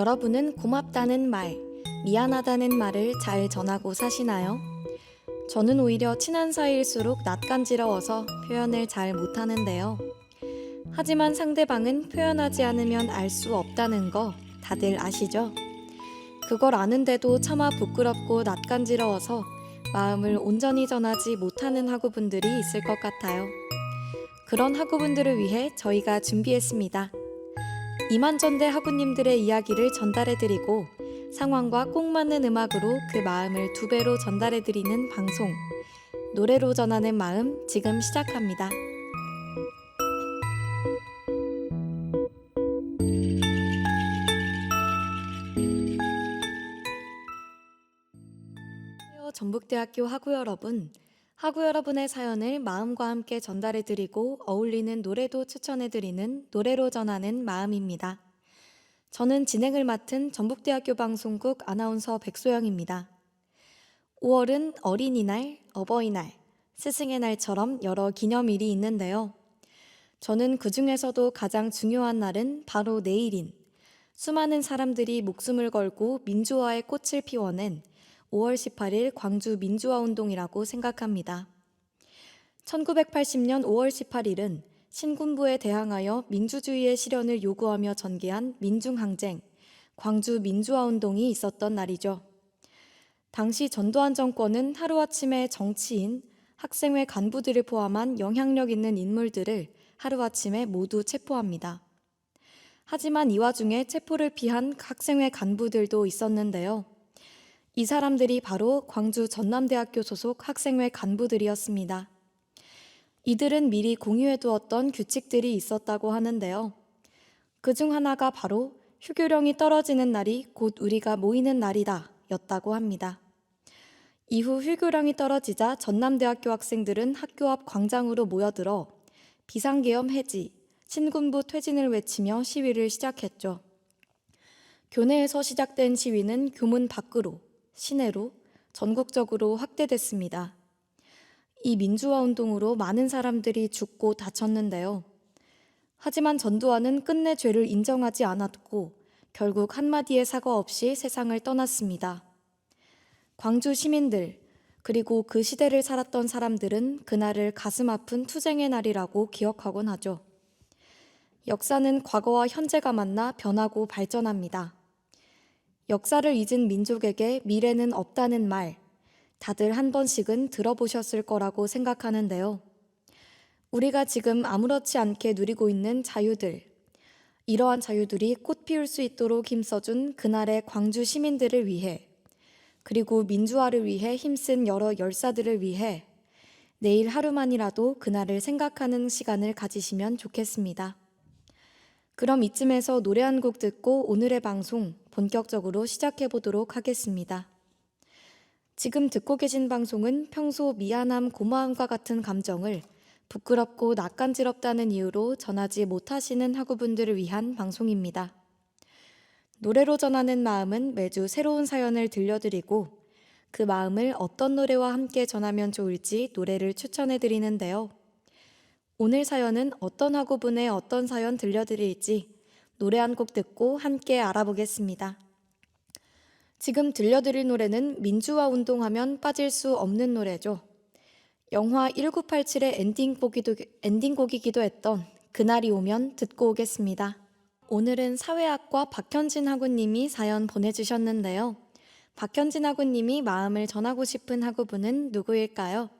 여러분은 고맙다는 말, 미안하다는 말을 잘 전하고 사시나요? 저는 오히려 친한 사이일수록 낯간지러워서 표현을 잘 못하는데요. 하지만 상대방은 표현하지 않으면 알 수 없다는 거 다들 아시죠? 그걸 아는데도 차마 부끄럽고 낯간지러워서 마음을 온전히 전하지 못하는 학우분들이 있을 것 같아요. 그런 학우분들을 위해 저희가 준비했습니다. 이만전대 학우님들의 이야기를 전달해드리고 상황과 꼭 맞는 음악으로 그 마음을 2배로 전달해드리는 방송, 노래로 전하는 마음 지금 시작합니다. 전북대학교 학우 여러분의 사연을 마음과 함께 전달해드리고 어울리는 노래도 추천해드리는 노래로 전하는 마음입니다. 저는 진행을 맡은 전북대학교 방송국 아나운서 백소영입니다. 5월은 어린이날, 어버이날, 스승의 날처럼 여러 기념일이 있는데요. 저는 그 중에서도 가장 중요한 날은 바로 내일인 수많은 사람들이 목숨을 걸고 민주화의 꽃을 피워낸 5월 18일 광주 민주화 운동이라고 생각합니다. 1980년 5월 18일은 신군부에 대항하여 민주주의의 실현을 요구하며 전개한 민중항쟁, 광주 민주화 운동이 있었던 날이죠. 당시 전두환 정권은 하루아침에 정치인, 학생회 간부들을 포함한 영향력 있는 인물들을 하루아침에 모두 체포합니다. 하지만 이 와중에 체포를 피한 학생회 간부들도 있었는데요. 이 사람들이 바로 광주 전남대학교 소속 학생회 간부들이었습니다. 이들은 미리 공유해두었던 규칙들이 있었다고 하는데요. 그중 하나가 바로 휴교령이 떨어지는 날이 곧 우리가 모이는 날이다 였다고 합니다. 이후 휴교령이 떨어지자 전남대학교 학생들은 학교 앞 광장으로 모여들어 비상계엄 해지, 신군부 퇴진을 외치며 시위를 시작했죠. 교내에서 시작된 시위는 교문 밖으로, 시내로, 전국적으로 확대됐습니다. 이 민주화 운동으로 많은 사람들이 죽고 다쳤는데요. 하지만 전두환은 끝내 죄를 인정하지 않았고 결국 한마디의 사과 없이 세상을 떠났습니다. 광주 시민들, 그리고 그 시대를 살았던 사람들은 그날을 가슴 아픈 투쟁의 날이라고 기억하곤 하죠. 역사는 과거와 현재가 만나 변하고 발전합니다. 역사를 잊은 민족에게 미래는 없다는 말, 다들 한 번씩은 들어보셨을 거라고 생각하는데요. 우리가 지금 아무렇지 않게 누리고 있는 자유들, 이러한 자유들이 꽃 피울 수 있도록 힘써준 그날의 광주 시민들을 위해, 그리고 민주화를 위해 힘쓴 여러 열사들을 위해 내일 하루만이라도 그날을 생각하는 시간을 가지시면 좋겠습니다. 그럼 이쯤에서 노래 한 곡 듣고 오늘의 방송 본격적으로 시작해 보도록 하겠습니다. 지금 듣고 계신 방송은 평소 미안함, 고마움과 같은 감정을 부끄럽고 낯간지럽다는 이유로 전하지 못하시는 학우분들을 위한 방송입니다. 노래로 전하는 마음은 매주 새로운 사연을 들려드리고 그 마음을 어떤 노래와 함께 전하면 좋을지 노래를 추천해 드리는데요. 오늘 사연은 어떤 학우분의 어떤 사연 들려드릴지 노래 한 곡 듣고 함께 알아보겠습니다. 지금 들려드릴 노래는 민주화 운동하면 빠질 수 없는 노래죠. 영화 1987의 엔딩곡이기도 했던 그날이 오면 듣고 오겠습니다. 오늘은 사회학과 박현진 학우님이 사연 보내주셨는데요. 박현진 학우님이 마음을 전하고 싶은 학우분은 누구일까요?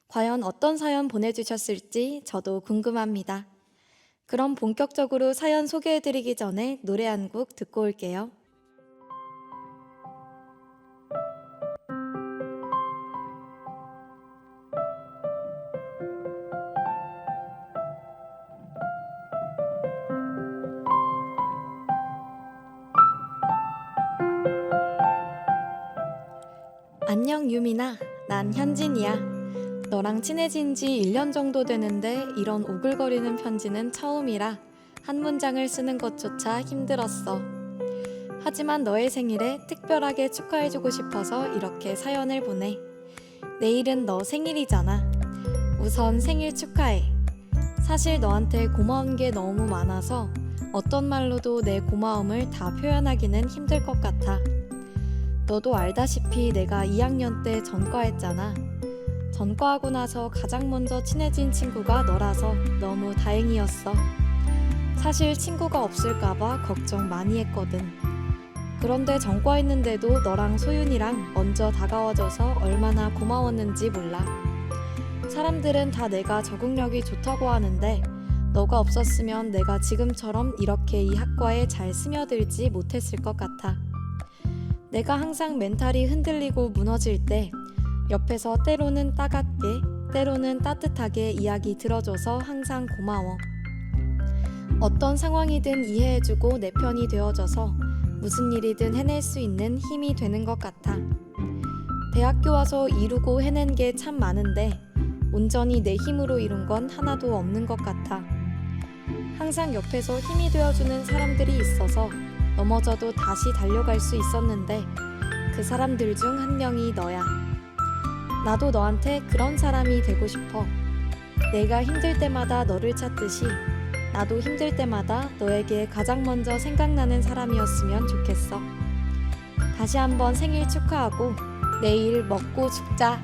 과연 어떤 사연 보내주셨을지 저도 궁금합니다. 그럼 본격적으로 사연 소개해드리기 전에 노래 한 곡 듣고 올게요. 안녕 유민아, 난 현진이야. 너랑 친해진 지 1년 정도 되는데 이런 오글거리는 편지는 처음이라 한 문장을 쓰는 것조차 힘들었어. 하지만 너의 생일에 특별하게 축하해주고 싶어서 이렇게 사연을 보내. 내일은 너 생일이잖아. 우선 생일 축하해. 사실 너한테 고마운 게 너무 많아서 어떤 말로도 내 고마움을 다 표현하기는 힘들 것 같아. 너도 알다시피 내가 2학년 때 전과했잖아. 전과하고 나서 가장 먼저 친해진 친구가 너라서 너무 다행이었어. 사실 친구가 없을까봐 걱정 많이 했거든. 그런데 전과했는데도 너랑 소윤이랑 먼저 다가와줘서 얼마나 고마웠는지 몰라. 사람들은 다 내가 적응력이 좋다고 하는데 너가 없었으면 내가 지금처럼 이렇게 이 학과에 잘 스며들지 못했을 것 같아. 내가 항상 멘탈이 흔들리고 무너질 때 옆에서 때로는 따갑게, 때로는 따뜻하게 이야기 들어줘서 항상 고마워. 어떤 상황이든 이해해주고 내 편이 되어줘서 무슨 일이든 해낼 수 있는 힘이 되는 것 같아. 대학교 와서 이루고 해낸 게 참 많은데 온전히 내 힘으로 이룬 건 하나도 없는 것 같아. 항상 옆에서 힘이 되어주는 사람들이 있어서 넘어져도 다시 달려갈 수 있었는데 그 사람들 중 한 명이 너야. 나도 너한테 그런 사람이 되고 싶어. 내가 힘들 때마다 너를 찾듯이 나도 힘들 때마다 너에게 가장 먼저 생각나는 사람이었으면 좋겠어. 다시 한번 생일 축하하고 내일 먹고 죽자.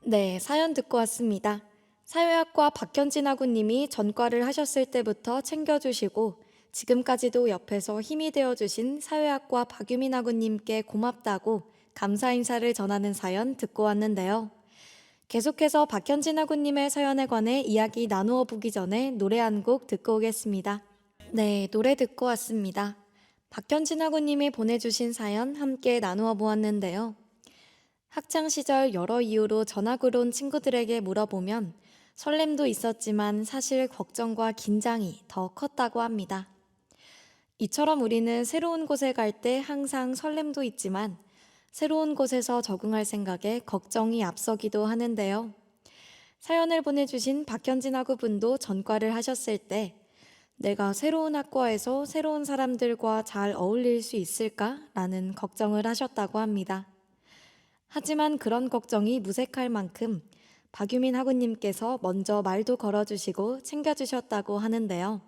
네, 사연 듣고 왔습니다. 사회학과 박현진 학우님이 전과를 하셨을 때부터 챙겨주시고 지금까지도 옆에서 힘이 되어주신 사회학과 박유민 학우님께 고맙다고 감사 인사를 전하는 사연 듣고 왔는데요. 계속해서 박현진 학우님의 사연에 관해 이야기 나누어 보기 전에 노래 한 곡 듣고 오겠습니다. 네, 노래 듣고 왔습니다. 박현진 학우님이 보내주신 사연 함께 나누어 보았는데요. 학창시절 여러 이유로 전학으로 온 친구들에게 물어보면 설렘도 있었지만 사실 걱정과 긴장이 더 컸다고 합니다. 이처럼 우리는 새로운 곳에 갈 때 항상 설렘도 있지만 새로운 곳에서 적응할 생각에 걱정이 앞서기도 하는데요. 사연을 보내주신 박현진 학우분도 전과를 하셨을 때 내가 새로운 학과에서 새로운 사람들과 잘 어울릴 수 있을까라는 걱정을 하셨다고 합니다. 하지만 그런 걱정이 무색할 만큼 박유민 학우님께서 먼저 말도 걸어주시고 챙겨주셨다고 하는데요.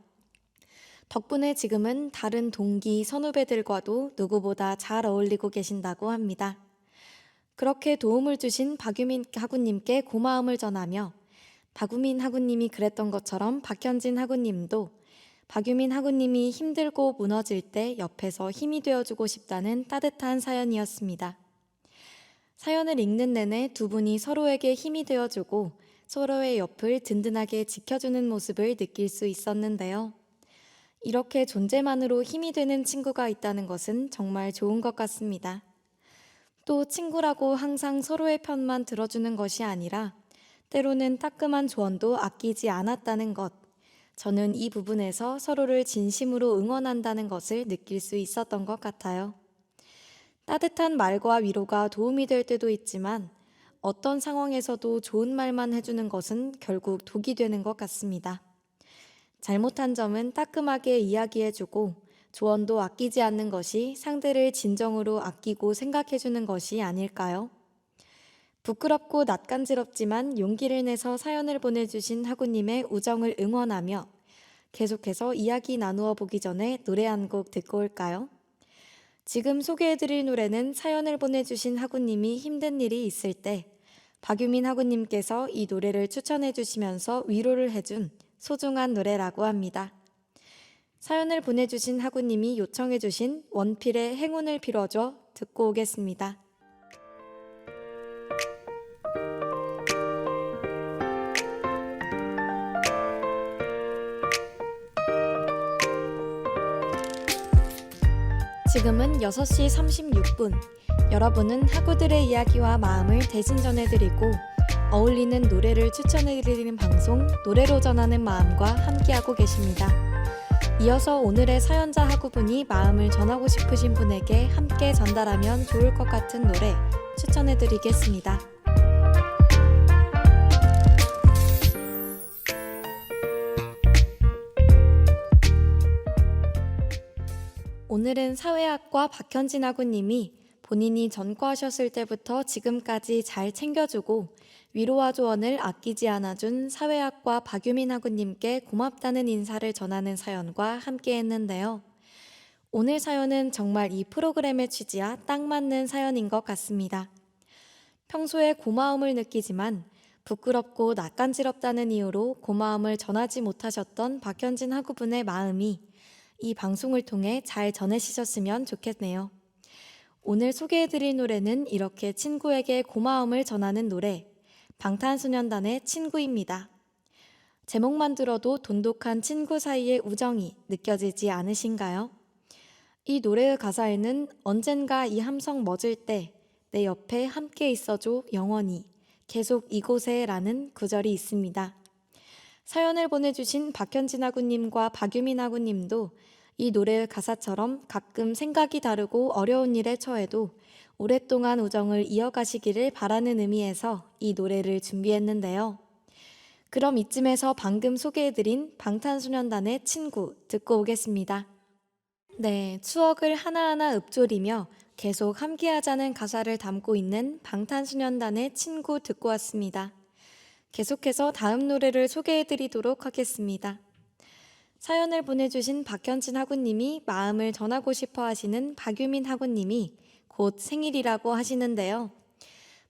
덕분에 지금은 다른 동기, 선후배들과도 누구보다 잘 어울리고 계신다고 합니다. 그렇게 도움을 주신 박유민 학우님께 고마움을 전하며 박유민 학우님이 그랬던 것처럼 박현진 학우님도 박유민 학우님이 힘들고 무너질 때 옆에서 힘이 되어주고 싶다는 따뜻한 사연이었습니다. 사연을 읽는 내내 두 분이 서로에게 힘이 되어주고 서로의 옆을 든든하게 지켜주는 모습을 느낄 수 있었는데요. 이렇게 존재만으로 힘이 되는 친구가 있다는 것은 정말 좋은 것 같습니다. 또 친구라고 항상 서로의 편만 들어주는 것이 아니라 때로는 따끔한 조언도 아끼지 않았다는 것. 저는 이 부분에서 서로를 진심으로 응원한다는 것을 느낄 수 있었던 것 같아요. 따뜻한 말과 위로가 도움이 될 때도 있지만 어떤 상황에서도 좋은 말만 해주는 것은 결국 독이 되는 것 같습니다. 잘못한 점은 따끔하게 이야기해주고 조언도 아끼지 않는 것이 상대를 진정으로 아끼고 생각해주는 것이 아닐까요? 부끄럽고 낯간지럽지만 용기를 내서 사연을 보내주신 학우님의 우정을 응원하며 계속해서 이야기 나누어 보기 전에 노래 한 곡 듣고 올까요? 지금 소개해드릴 노래는 사연을 보내주신 학우님이 힘든 일이 있을 때 박유민 학우님께서 이 노래를 추천해 주시면서 위로를 해준 소중한 노래라고 합니다. 사연을 보내주신 학우님이 요청해 주신 원필의 행운을 빌어줘 듣고 오겠습니다. 지금은 6시 36분. 여러분은 학우들의 이야기와 마음을 대신 전해드리고 어울리는 노래를 추천해드리는 방송 노래로 전하는 마음과 함께하고 계십니다. 이어서 오늘의 사연자 학우분이 마음을 전하고 싶으신 분에게 함께 전달하면 좋을 것 같은 노래 추천해드리겠습니다. 오늘은 사회학과 박현진 학우님이 본인이 전과하셨을 때부터 지금까지 잘 챙겨주고 위로와 조언을 아끼지 않아준 사회학과 박유민 학우님께 고맙다는 인사를 전하는 사연과 함께 했는데요. 오늘 사연은 정말 이 프로그램의 취지와 딱 맞는 사연인 것 같습니다. 평소에 고마움을 느끼지만 부끄럽고 낯간지럽다는 이유로 고마움을 전하지 못하셨던 박현진 학우분의 마음이 이 방송을 통해 잘 전해지셨으면 좋겠네요. 오늘 소개해드릴 노래는 이렇게 친구에게 고마움을 전하는 노래, 방탄소년단의 친구입니다. 제목만 들어도 돈독한 친구 사이의 우정이 느껴지지 않으신가요? 이 노래의 가사에는 언젠가 이 함성 멎을 때 내 옆에 함께 있어줘 영원히 계속 이곳에 라는 구절이 있습니다. 사연을 보내주신 박현진 학우님과 박유민 학우님도 이 노래의 가사처럼 가끔 생각이 다르고 어려운 일에 처해도 오랫동안 우정을 이어가시기를 바라는 의미에서 이 노래를 준비했는데요. 그럼 이쯤에서 방금 소개해드린 방탄소년단의 친구 듣고 오겠습니다. 네, 추억을 하나하나 읊조리며 계속 함께하자는 가사를 담고 있는 방탄소년단의 친구 듣고 왔습니다. 계속해서 다음 노래를 소개해드리도록 하겠습니다. 사연을 보내주신 박현진 학우님이 마음을 전하고 싶어 하시는 박유민 학우님이 곧 생일이라고 하시는데요.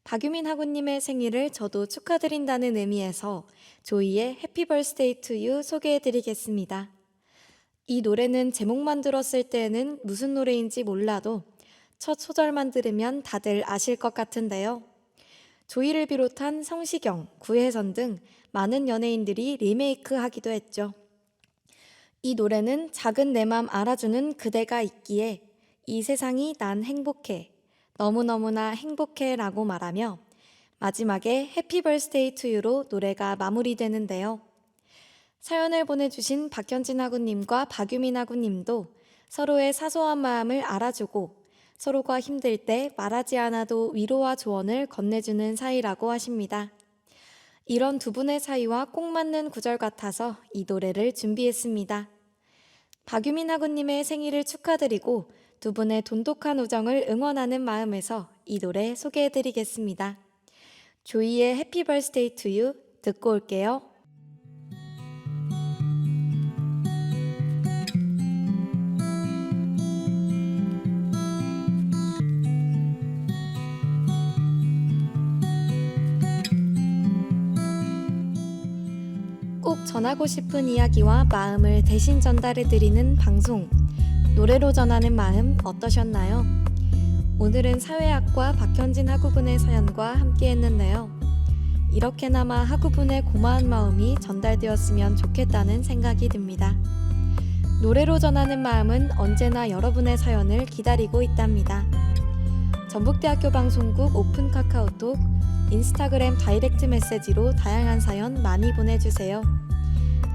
박유민 학우님의 생일을 저도 축하드린다는 의미에서 조이의 해피 버스데이 투 유 소개해드리겠습니다. 이 노래는 제목만 들었을 때에는 무슨 노래인지 몰라도 첫 소절만 들으면 다들 아실 것 같은데요. 조이를 비롯한 성시경, 구혜선 등 많은 연예인들이 리메이크하기도 했죠. 이 노래는 작은 내 맘 알아주는 그대가 있기에 이 세상이 난 행복해, 너무너무나 행복해 라고 말하며 마지막에 해피 버스데이 투 유로 노래가 마무리되는데요. 사연을 보내주신 박현진 학우님과 박유민 학우님도 서로의 사소한 마음을 알아주고 서로가 힘들 때 말하지 않아도 위로와 조언을 건네주는 사이라고 하십니다. 이런 두 분의 사이와 꼭 맞는 구절 같아서 이 노래를 준비했습니다. 박유민 학우님의 생일을 축하드리고 두 분의 돈독한 우정을 응원하는 마음에서 이 노래 소개해드리겠습니다. 조이의 해피 버스데이 투 유 듣고 올게요. 꼭 전하고 싶은 이야기와 마음을 대신 전달해드리는 방송, 노래로 전하는 마음 어떠셨나요? 오늘은 사회학과 박현진 학우분의 사연과 함께 했는데요. 이렇게나마 학우분의 고마운 마음이 전달되었으면 좋겠다는 생각이 듭니다. 노래로 전하는 마음은 언제나 여러분의 사연을 기다리고 있답니다. 전북대학교 방송국 오픈 카카오톡, 인스타그램 다이렉트 메시지로 다양한 사연 많이 보내주세요.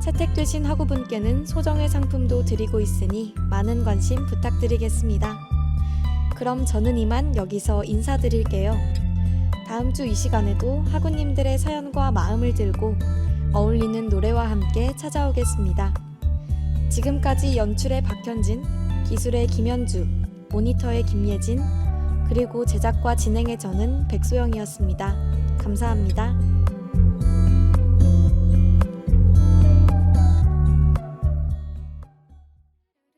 채택되신 학우분께는 소정의 상품도 드리고 있으니 많은 관심 부탁드리겠습니다. 그럼 저는 이만 여기서 인사드릴게요. 다음 주 이 시간에도 학우님들의 사연과 마음을 들고 어울리는 노래와 함께 찾아오겠습니다. 지금까지 연출의 박현진, 기술의 김현주, 모니터의 김예진, 그리고 제작과 진행의 저는 백소영이었습니다. 감사합니다.